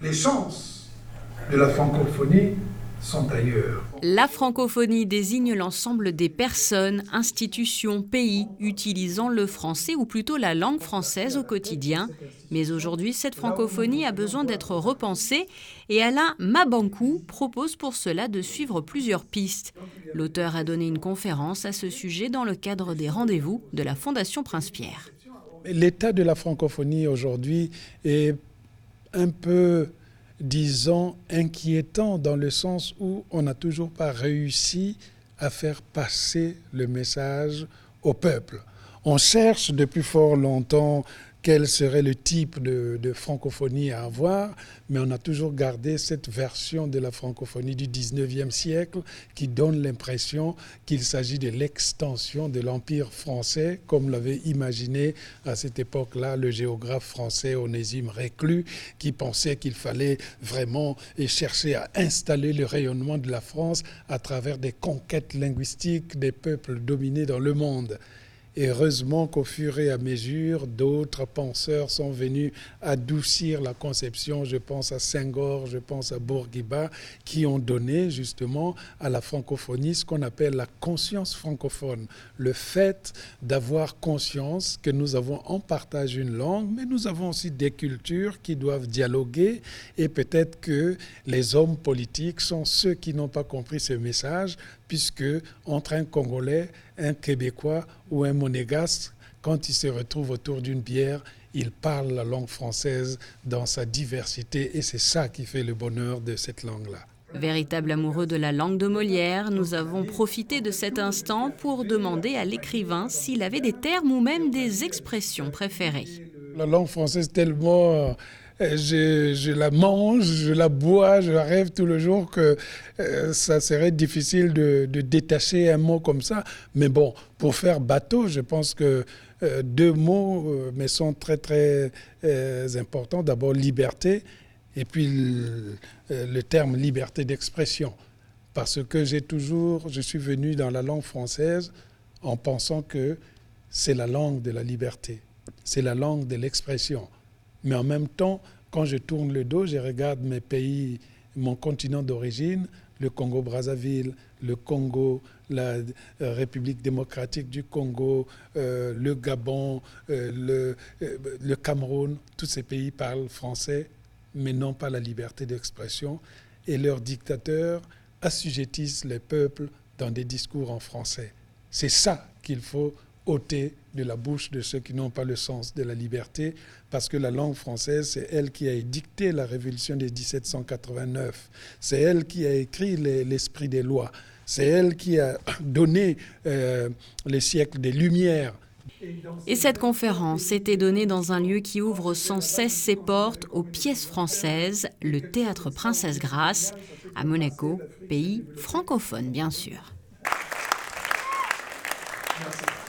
Les chances de la francophonie sont ailleurs. La francophonie désigne l'ensemble des personnes, institutions, pays utilisant le français ou plutôt la langue française au quotidien. Mais aujourd'hui, cette francophonie a besoin d'être repensée et Alain Mabankou propose pour cela de suivre plusieurs pistes. L'auteur a donné une conférence à ce sujet dans le cadre des rendez-vous de la Fondation Prince-Pierre. L'état de la francophonie aujourd'hui est un peu, disons, inquiétant dans le sens où on n'a toujours pas réussi à faire passer le message au peuple. On cherche depuis fort longtemps quel serait le type de francophonie à avoir, mais on a toujours gardé cette version de la francophonie du 19e siècle qui donne l'impression qu'il s'agit de l'extension de l'Empire français, comme l'avait imaginé à cette époque-là le géographe français Onésime Reclus, qui pensait qu'il fallait vraiment chercher à installer le rayonnement de la France à travers des conquêtes linguistiques des peuples dominés dans le monde. Et heureusement qu'au fur et à mesure, d'autres penseurs sont venus adoucir la conception. Je pense à Senghor, je pense à Bourguiba, qui ont donné justement à la francophonie ce qu'on appelle la conscience francophone. Le fait d'avoir conscience que nous avons en partage une langue, mais nous avons aussi des cultures qui doivent dialoguer. Et peut-être que les hommes politiques sont ceux qui n'ont pas compris ce message, puisque entre un Congolais, un Québécois ou un Monégasque, quand ils se retrouvent autour d'une bière, ils parlent la langue française dans sa diversité et c'est ça qui fait le bonheur de cette langue-là. Véritable amoureux de la langue de Molière, nous avons profité de cet instant pour demander à l'écrivain s'il avait des termes ou même des expressions préférées. La langue française tellement... Je la mange, je la bois, je la rêve tout le jour que ça serait difficile de détacher un mot comme ça. Mais bon, pour faire bateau, je pense que deux mots mais sont très très importants. D'abord liberté et puis le terme liberté d'expression. Parce que je suis venu dans la langue française en pensant que c'est la langue de la liberté, c'est la langue de l'expression. Mais en même temps, quand je tourne le dos, je regarde mes pays, mon continent d'origine, le Congo-Brazzaville, le Congo, la République démocratique du Congo, le Gabon, le Cameroun. Tous ces pays parlent français, mais n'ont pas la liberté d'expression. Et leurs dictateurs assujettissent les peuples dans des discours en français. C'est ça qu'il faut ôter de la bouche de ceux qui n'ont pas le sens de la liberté, parce que la langue française, c'est elle qui a dicté la révolution de 1789. C'est elle qui a écrit l'esprit des lois. C'est elle qui a donné les siècles des Lumières. Et cette conférence était donnée dans un lieu qui ouvre sans cesse ses portes aux pièces françaises, le Théâtre Princesse Grace, à Monaco, pays francophone bien sûr. Merci.